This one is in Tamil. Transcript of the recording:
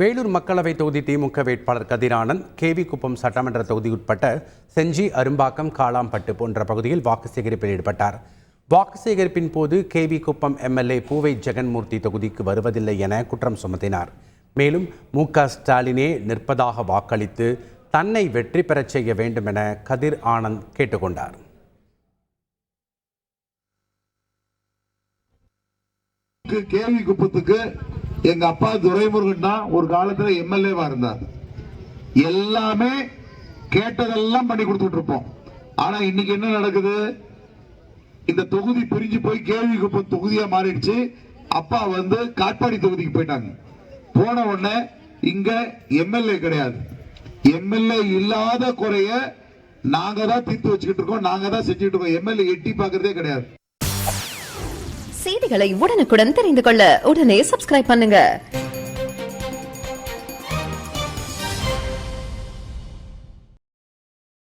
வேலூர் மக்களவை தொகுதி திமுக வேட்பாளர் கதிரானந்த் கேவிக்குப்பம் சட்டமன்ற தொகுதிக்குட்பட்ட செஞ்சி, அரும்பாக்கம், காளாம்பட்டு போன்ற பகுதியில் வாக்கு சேகரிப்பில் ஈடுபட்டார். வாக்கு சேகரிப்பின் போது கேவிக்குப்பம் எம்எல்ஏ பூவை ஜெகன்மூர்த்தி தொகுதிக்கு வருவதில்லை என குற்றம் சுமத்தினார். மேலும் மு.க. ஸ்டாலினே நிற்பதாக வாக்களித்து தன்னை வெற்றி பெறச் செய்ய வேண்டும் என கதிர் ஆனந்த் கேட்டுக்கொண்டார். கேவிக்குப்பத்துக்கு எங்க அப்பா துரைமுருகன் தான் ஒரு காலத்துல எம்எல்ஏவா இருந்தார். எல்லாமே கேட்டதெல்லாம் பண்ணி கொடுத்துட்டு இருப்போம். ஆனா இன்னைக்கு என்ன நடக்குது? இந்த தொகுதி பிரிஞ்சு போய் கேவிக்குப்பம் தொகுதியா மாறிடுச்சு. அப்பா வந்து காட்பாடி தொகுதிக்கு போயிட்டாங்க. போன உடனே இங்க எம்எல்ஏ கிடையாது. எம்எல்ஏ இல்லாத குறைய நாங்க தான் தீர்த்து வச்சுக்கிட்டு இருக்கோம், நாங்க தான் செஞ்சுட்டு இருக்கோம். எம்எல்ஏ எட்டி பார்க்கறதே கிடையாது. செய்திகளை உடனுக்குடன் தெரிந்து கொள்ள உடனே சப்ஸ்கிரைப் பண்ணுங்க.